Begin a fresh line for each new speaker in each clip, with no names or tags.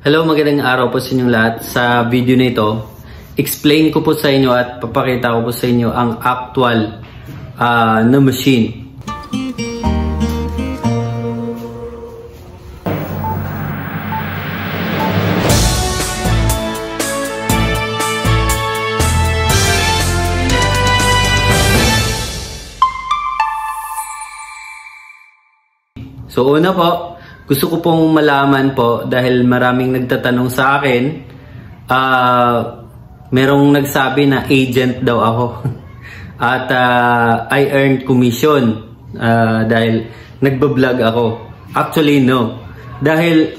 Hello, magandang araw po sa inyong lahat. Sa video na ito, explain ko po sa inyo at papakita ko po sa inyo ang actual na machine. So una po, gusto ko pong malaman po dahil maraming nagtatanong sa akin, merong nagsabi na agent daw ako at I earned commission dahil nagbablog ako. Actually no, dahil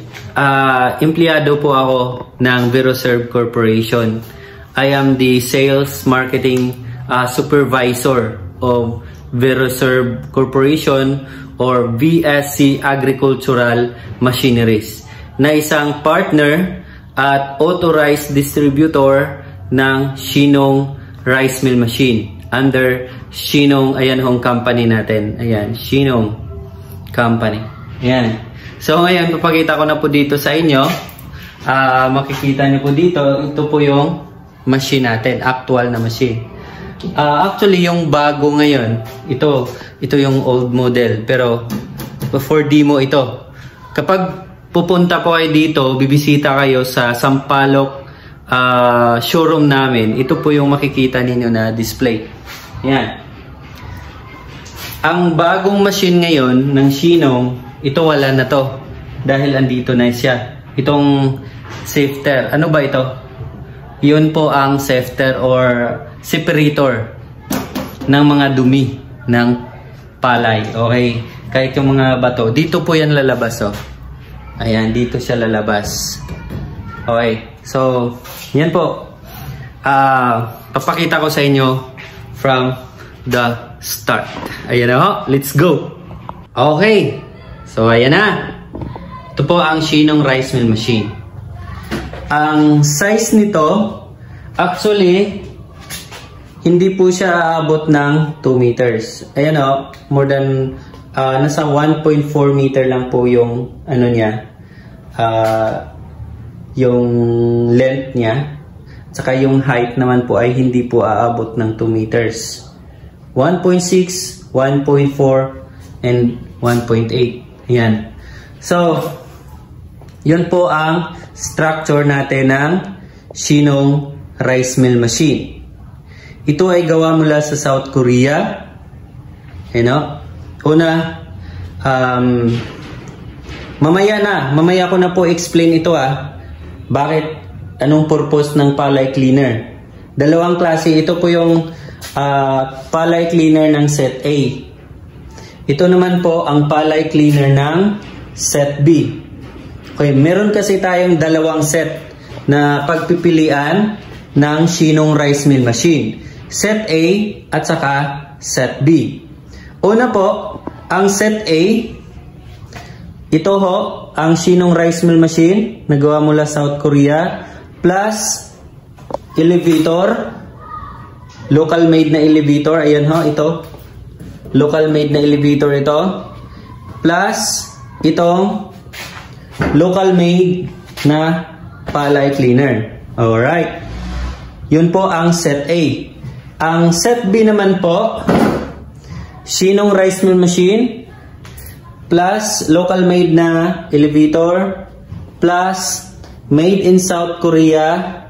empleyado po ako ng Veroserve Corporation. I am the sales marketing supervisor of Veroserve Corporation or VSC Agricultural Machineries na isang partner at authorized distributor ng Shinong Rice Mill Machine under Shinong, ayan hong company natin, ayan, Shinong Company, ayan. So ngayon, papakita ko na po dito sa inyo, makikita niyo po dito, ito po yung machine natin, actual na machine. Actually, yung bago ngayon, ito yung old model. Pero, for demo ito. Kapag pupunta po kayo dito, bibisita kayo sa Sampaloc showroom namin, ito po yung makikita ninyo na display. Yan. Ang bagong machine ngayon ng Shinong, ito wala na to. Dahil andito na siya. Itong sifter. Ano ba ito? Yun po ang sifter or separator ng mga dumi ng palay. Okay? Kahit yung mga bato. Dito po yan lalabas. Oh. Ayan, dito siya lalabas. Okay. So, yan po. Papakita ko sa inyo from the start. Ayan na ho. Let's go. Okay. So, ayan na. Ito po ang Shinong Rice Mill Machine. Ang size nito, actually, hindi po siya aabot ng 2 meters. Ayan o, more than, nasa 1.4 meter lang po yung, ano niya, yung length niya. Tsaka yung height naman po ay hindi po aabot ng 2 meters. 1.6, 1.4, and 1.8. Ayan. So, yun po ang structure natin ng Shinong Rice Mill Machine. Ito ay gawa mula sa South Korea. You know? Una, mamaya ko na po explain ito Bakit, anong purpose ng palay cleaner? Dalawang klase. Ito po yung palay cleaner ng set A. Ito naman po ang palay cleaner ng set B. Okay, meron kasi tayong dalawang set na pagpipilian ng Shinong Rice Mill Machine. Set A at saka Set B. Una po, ang Set A, ito ho, ang Shinong Rice Mill Machine, nagawa mula South Korea, plus elevator, local made na elevator, ayan ho, ito, local made na elevator ito, plus itong local made na palay cleaner. Alright. Yun po ang Set A. Ang Set B naman po, Shinong Rice Mill Machine, plus local made na elevator, plus made in South Korea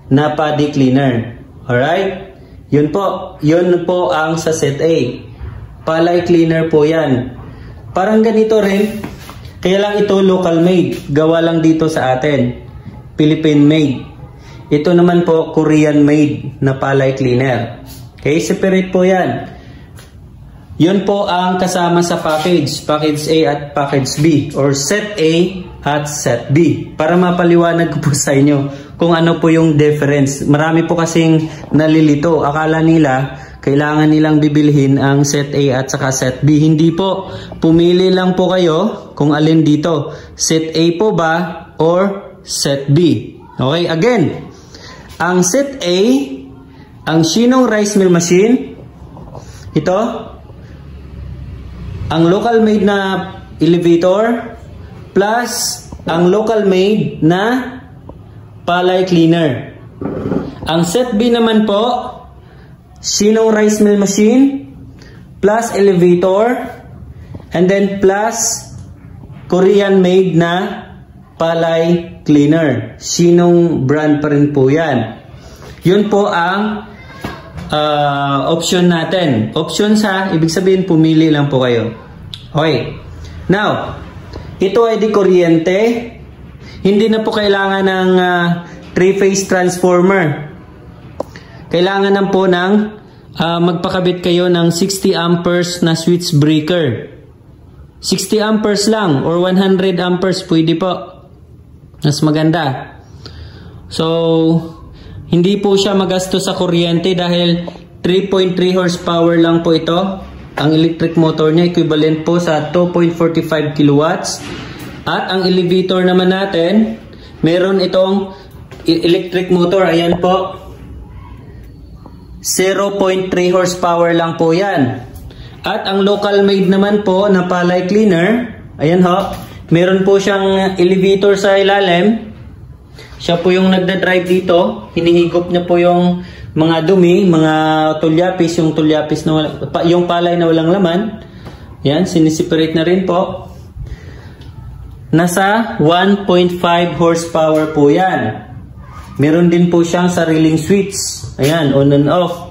na paddy cleaner. Alright? Yun po ang sa Set A. Palay cleaner po yan. Parang ganito rin, kaya lang ito local made. Gawa lang dito sa atin. Philippine made. Ito naman po Korean made na palay cleaner. Okay, separate po yan. Yun po ang kasama sa package. Package A at package B. Or set A at set B. Para mapaliwanag ko po sa inyo kung ano po yung difference. Marami po kasing nalilito. Akala nila kailangan nilang bibilhin ang set A at saka set B. Hindi po. Pumili lang po kayo kung alin dito. Set A po ba or set B? Okay, again. Ang set A, ang Shinong Rice Mill Machine, ito, ang local made na elevator, plus ang local made na palay cleaner. Ang set B naman po, Shinong rice mill machine plus elevator and then plus Korean made na palay cleaner. Shinong brand pa rin po yan. Yun po ang option natin. Option sa, ibig sabihin pumili lang po kayo. Okay. Now, ito ay di kuryente. Hindi na po kailangan ng 3-phase transformer. Kailangan na po ng magpakabit kayo ng 60 amperes na switch breaker. 60 amperes lang or 100 amperes pwede po. Mas maganda. So, hindi po siya magasto sa kuryente dahil 3.3 horsepower lang po ito. Ang electric motor niya equivalent po sa 2.45 kilowatts. At ang elevator naman natin, meron itong electric motor. Ayan po. 0.3 horsepower lang po yan. At ang local made naman po na palay cleaner, ayan ho, meron po siyang elevator sa ilalim. Siya po yung nagda-drive dito. Hinihigop niya po yung mga dumi, mga tulyapis, yung palay na walang laman. Yan, sinisiperate na rin po. Nasa 1.5 horsepower po yan. Meron din po siyang sariling switch. Ayan, on and off.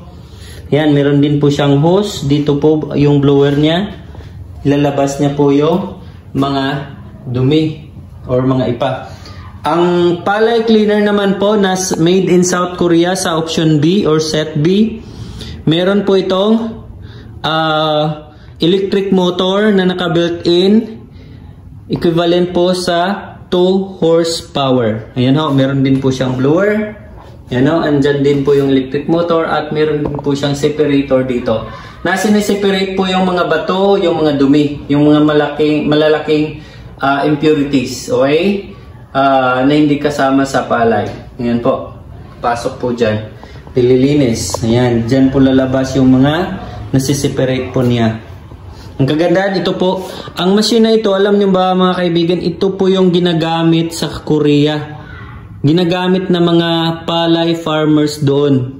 Ayan, meron din po siyang hose. Dito po yung blower niya. Ilalabas niya po yung mga dumi or mga ipa. Ang palay cleaner naman po made in South Korea sa option B or set B. Meron po itong electric motor na naka-built-in. Equivalent po sa 2 horsepower. Ayan ho, meron din po siyang blower. Ayan ho, andyan din po yung electric motor at meron din po siyang separator dito. Nasineseparate po yung mga bato, yung mga dumi, yung mga malalaking impurities, okay? Na hindi kasama sa palay. Ayan po. Pasok po dyan. Pililinis. Ayan, dyan po lalabas yung mga nasiseparate po niya. Ang kagandahan, ito po, ang machine na ito, alam niyo ba mga kaibigan, ito po yung ginagamit sa Korea. Ginagamit na mga palay farmers doon.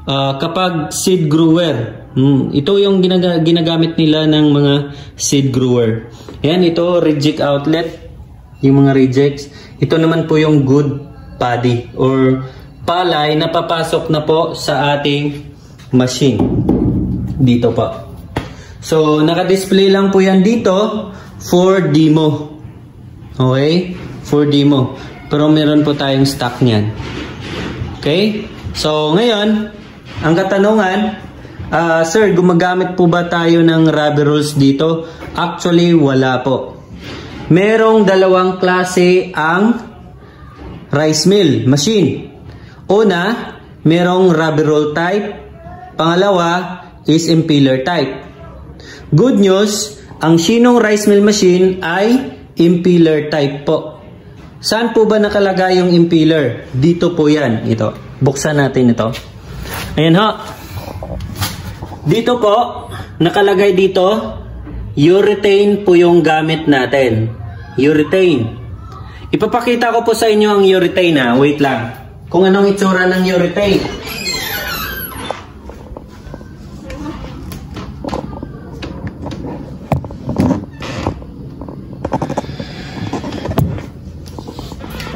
Kapag seed grower, ito yung ginagamit nila ng mga seed grower. Ayan, ito, reject outlet, yung mga rejects. Ito naman po yung good paddy or palay na papasok na po sa ating machine. Dito po. So, naka-display lang po yan dito for demo. Okay? For demo. Pero meron po tayong stock niyan. Okay? So, ngayon, ang katanungan, sir, gumagamit po ba tayo ng rubber rolls dito? Actually, wala po. Merong dalawang klase ang rice mill machine. Una, merong rubber roll type. Pangalawa is impeller type. Good news, ang Shinong rice mill machine ay impeller type po. Saan po ba nakalagay yung impeller? Dito po yan. Ito. Buksan natin ito. Ayan ho. Dito po, nakalagay dito, urethane po yung gamit natin. Urethane. Ipapakita ko po sa inyo ang urethane ha. Wait lang. Kung anong itsura ng urethane.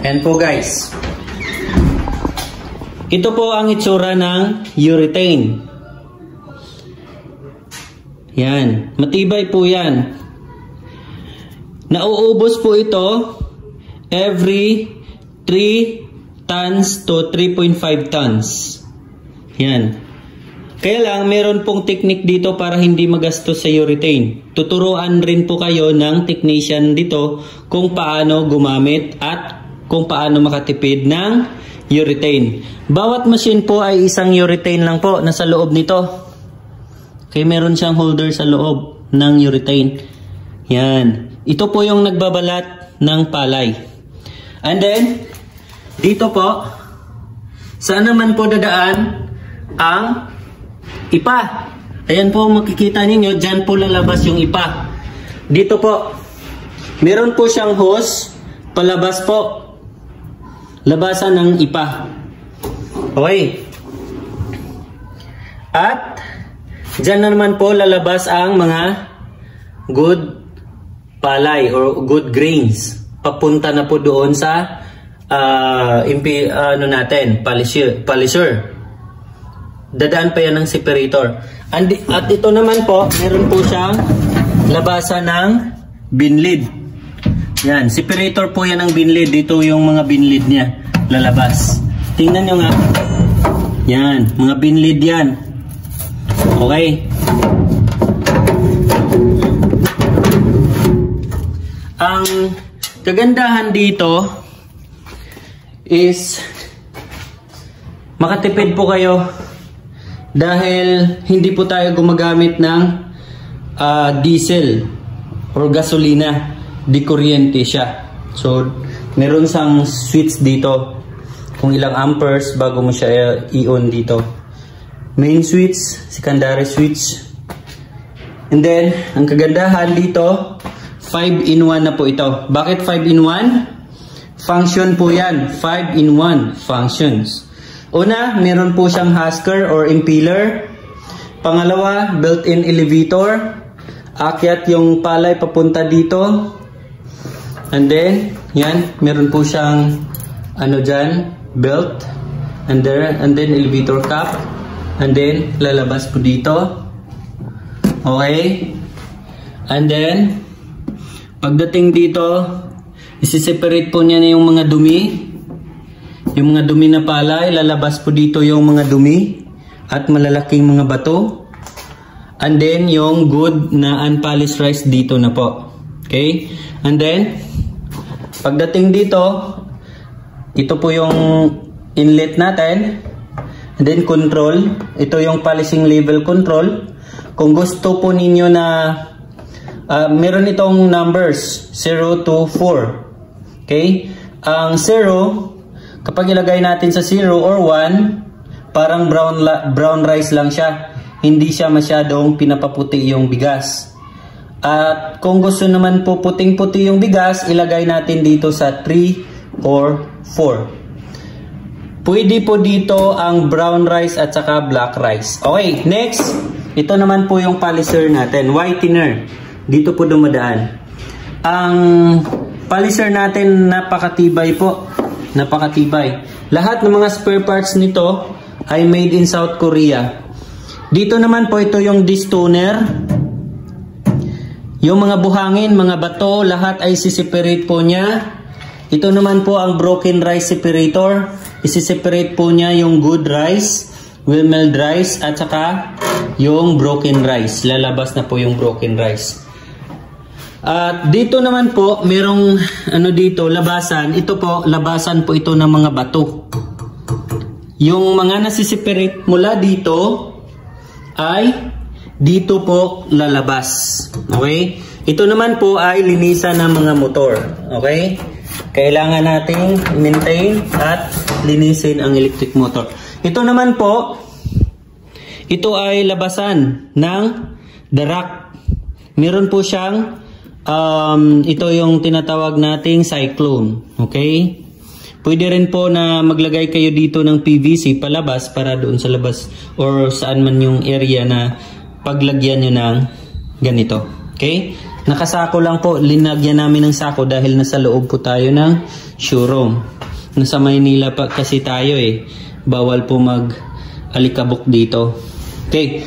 Ayan po guys. Ito po ang itsura ng urethane. Yan. Matibay po yan. Nauubos po ito every 3 tons to 3.5 tons. Yan. Kaya lang, meron pong technique dito para hindi magastos sa urethane. Tuturuan rin po kayo ng technician dito kung paano gumamit at kung paano makatipid ng urethane. Bawat machine po ay isang urethane lang po nasa loob nito. Kaya meron siyang holder sa loob ng urethane. Yan. Ito po yung nagbabalat ng palay. And then, dito po, saan naman po dadaan ang ipa? Ayan po, makikita ninyo, dyan po lalabas yung ipa. Dito po, meron po siyang hose palabas po. Labasan ng ipa. Okay. At dyan na naman po lalabas ang mga good palay or good grains. Papunta na po doon sa polisher. Dadaan pa yan ng separator. At ito naman po, meron po siyang labasan ng binlid. Yan, separator po yan ng binlid. Dito yung mga binlid niya lalabas. Tingnan nyo nga. Yan, mga binlid yan. Okay. Ang kagandahan dito is makatipid po kayo dahil hindi po tayo gumagamit ng diesel or gasolina. Di kuryente siya. So, meron sang switch dito kung ilang amperes bago mo siya i-on dito. Main switch, secondary switch. And then, ang kagandahan dito, 5-in-1 na po ito. Bakit 5-in-1? Function po yan. 5-in-1 functions. Una, meron po siyang husker or impeller. Pangalawa, built-in elevator. Akyat yung palay papunta dito. And then, yan, meron po siyang dyan, belt. And then elevator cap. And then, lalabas po dito. Okay. And then, pagdating dito, isi-separate po niya na yung mga dumi. Yung mga dumi na palay, lalabas po dito yung mga dumi at malalaking mga bato. And then, yung good na unpolished rice dito na po. Okay? And then, pagdating dito, ito po yung inlet natin. And then, control. Ito yung polishing level control. Kung gusto po ninyo na meron itong numbers 0 to 4. Okay? Ang 0, kapag ilagay natin sa 0 or 1, parang brown rice lang siya. Hindi siya masyadong pinapaputi yung bigas. At kung gusto naman po puting-puti yung bigas, ilagay natin dito sa 3 or 4. Pwede po dito ang brown rice at saka black rice. Okay, next. Ito naman po yung polisher natin, whitener. Dito po dumadaan. Ang polisher natin napakatibay po. Napakatibay. Lahat ng mga spare parts nito ay made in South Korea. Dito naman po ito yung distoner. Yung mga buhangin, mga bato, lahat ay siseparate po niya. Ito naman po ang broken rice separator. Isi-separate po niya yung good rice, well-milled rice, at saka yung broken rice. Lalabas na po yung broken rice. At dito naman po, merong dito, labasan. Ito po, labasan po ito ng mga bato. Yung mga nasiseparate mula dito ay dito po lalabas. Okay? Ito naman po ay linisan ng mga motor. Okay? Kailangan nating maintain at linisin ang electric motor. Ito naman po, ito ay labasan ng darak. Meron po siyang ito yung tinatawag nating cyclone. Okay? Pwede rin po na maglagay kayo dito ng PVC palabas para doon sa labas or saan man yung area na paglagyan nyo ng ganito. Okay? Nakasako lang po. Linagyan namin ng sako dahil nasa loob po tayo ng showroom. Nasa Maynila pa kasi tayo eh. Bawal po mag-alikabok dito. Okay.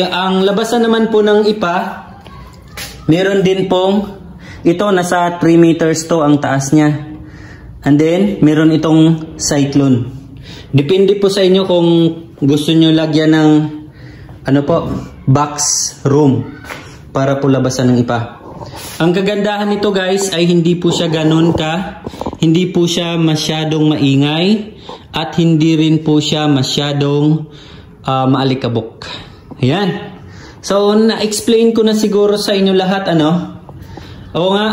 Ang labasan naman po ng IPA, meron din pong ito nasa 3 meters to ang taas niya. And then, meron itong cyclone. Depende po sa inyo kung gusto nyo lagyan ng box room para po labasan ng IPA. Ang kagandahan nito guys ay hindi po siya ganun hindi po siya masyadong maingay at hindi rin po siya masyadong maalikabok. Ayan. So, na-explain ko na siguro sa inyo lahat Oo nga.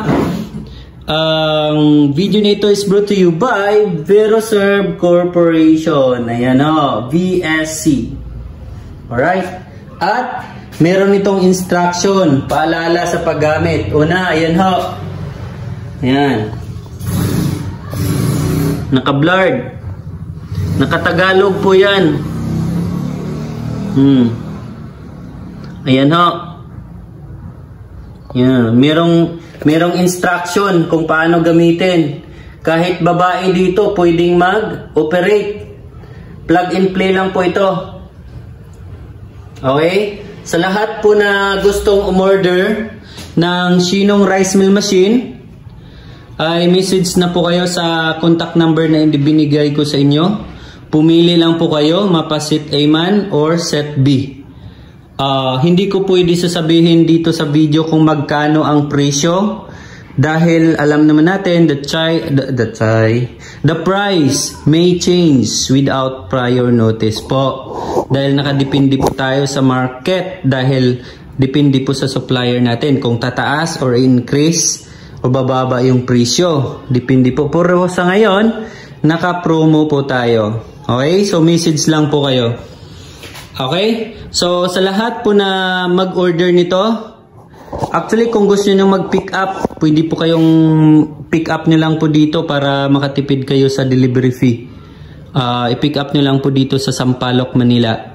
Ang video nito is brought to you by Veroserve Corporation. Ayan VSC. Alright. At meron itong instruction, paalala sa paggamit. Una, ayan ho. Ayan. Naka-blurred. Naka-Tagalog po yan. Ayan ho. Yan. Merong instruction kung paano gamitin. Kahit babae dito pwedeng mag-operate. Plug and play lang po ito. Okay? Sa lahat po na gustong umorder ng Shinong rice mill machine, ay message na po kayo sa contact number na binigay ko sa inyo. Pumili lang po kayo, mapa set A man or set B. Hindi ko pwede sasabihin dito sa video kung magkano ang presyo dahil alam naman natin the price may change without prior notice po. Dahil nakadepende po tayo sa market, dahil depende po sa supplier natin kung tataas or increase o bababa yung presyo. Depende po. Pero sa ngayon, naka-promo po tayo. Okay? So message lang po kayo. Okay? So sa lahat po na mag-order nito, actually, kung gusto nyo mag-pick up, pwede po kayong pick up nyo lang po dito para makatipid kayo sa delivery fee. I-pick up nyo lang po dito sa Sampaloc, Manila.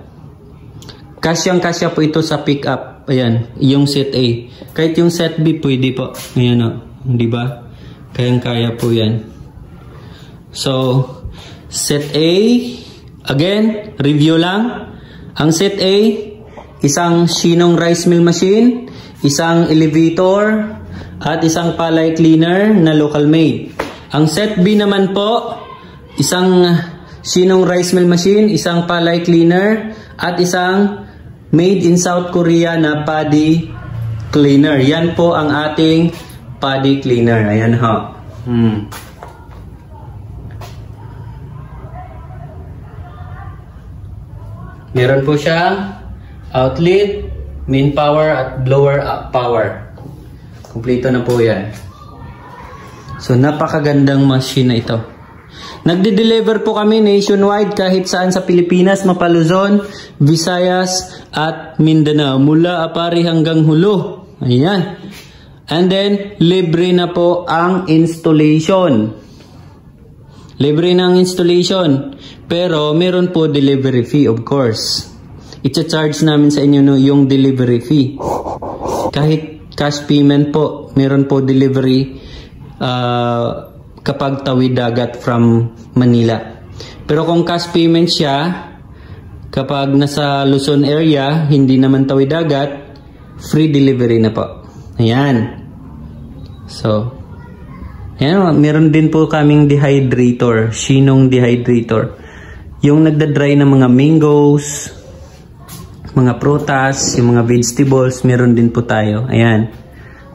Kasyang-kasya po ito sa pick up. Ayan, yung set A. Kahit yung set B, pwede po. Ayan o, diba? Kayang-kaya po yan. So, set A, again, review lang. Ang set A, isang Shinong rice mill machine, isang elevator, at isang palay cleaner na local made. Ang set B naman po, isang Shinong rice mill machine, isang palay cleaner, at isang made in South Korea na paddy cleaner. Yan po ang ating paddy cleaner. Ayan ho. Meron po siyang outlet, main power at blower up power. Kumpleto na po yan. So napakagandang machine na ito. Nagde-deliver po kami nationwide kahit saan sa Pilipinas, mapa Luzon, Visayas at Mindanao. Mula Apari hanggang Hulo. Ayan. And then libre na po ang installation. Libre na ang installation. Pero meron po delivery fee, of course. I-charge namin sa inyo yung delivery fee. Kahit cash payment po, meron po delivery kapag tawid dagat from Manila. Pero kung cash payment siya, kapag nasa Luzon area, hindi naman tawid dagat, free delivery na po. Ayan. So, ayan, meron din po kaming dehydrator, Shinong dehydrator. Yung nagda-dry ng mga mangoes, mga prutas, yung mga vegetables, meron din po tayo. Ayan.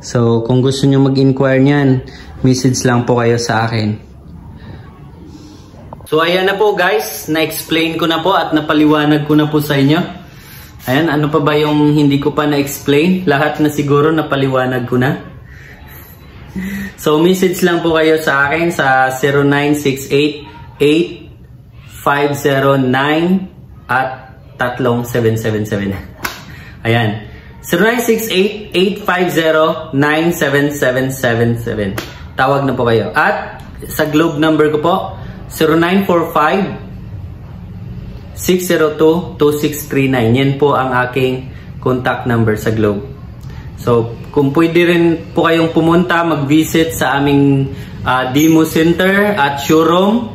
So, kung gusto nyo mag-inquire nyan, message lang po kayo sa akin. So, ayan na po guys. Na-explain ko na po at napaliwanag ko na po sa inyo. Ayan, ano pa ba yung hindi ko pa na-explain? Lahat na siguro napaliwanag ko na. So, message lang po kayo sa akin sa 0968-8509 at 3777. Ayan. 0968-850-97777. Tawag na po kayo. At sa Globe number ko po, 0945-602-2639. Yan po ang aking contact number sa Globe. So, kung pwede rin po kayong pumunta, mag-visit sa aming demo center at showroom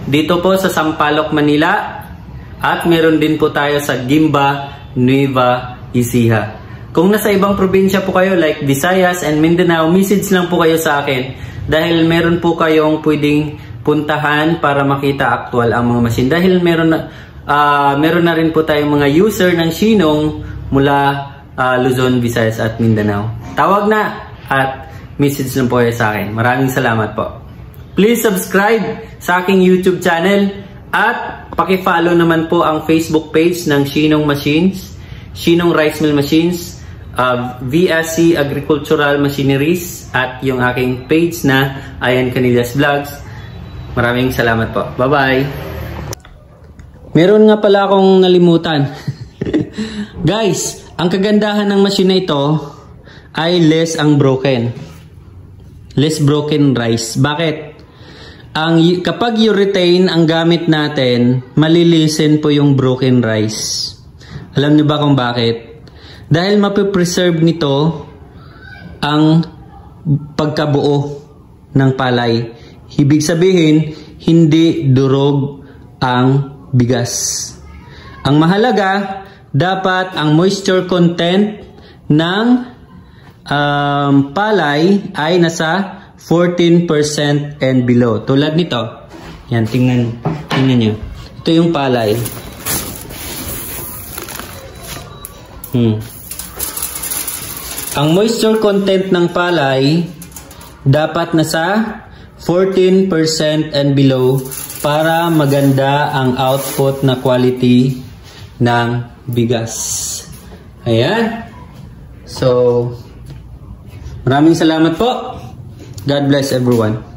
dito po sa Sampaloc, Manila. At meron din po tayo sa Gimba, Nueva Ecija. Kung nasa ibang probinsya po kayo like Visayas and Mindanao, message lang po kayo sa akin dahil meron po kayong pwedeng puntahan para makita actual ang mga machine. Dahil meron na rin po tayong mga user ng Shinong mula Luzon, Visayas at Mindanao. Tawag na at message lang po kayo sa akin. Maraming salamat po. Please subscribe sa aking YouTube channel at paki-follow naman po ang Facebook page ng Shinong Machines, Shinong Rice Mill Machines, VSC Agricultural Machineries at yung aking page na Ayan Canillas Vlogs. Maraming salamat po. Bye-bye! Meron nga pala akong nalimutan. Guys, ang kagandahan ng machine na ito ay less ang broken. Less broken rice. Bakit? kapag urethane ang gamit natin, malilisen po yung broken rice. Alam niyo ba kung bakit? Dahil mapipreserve nito ang pagkabuo ng palay. Ibig sabihin, hindi durog ang bigas. Ang mahalaga, dapat ang moisture content ng palay ay nasa 14% and below. Tulad nito. Yan, tingnan nyo. Ito yung palay. Ang moisture content ng palay dapat nasa 14% and below para maganda ang output na quality ng bigas. Ayan. So, maraming salamat po. God bless everyone.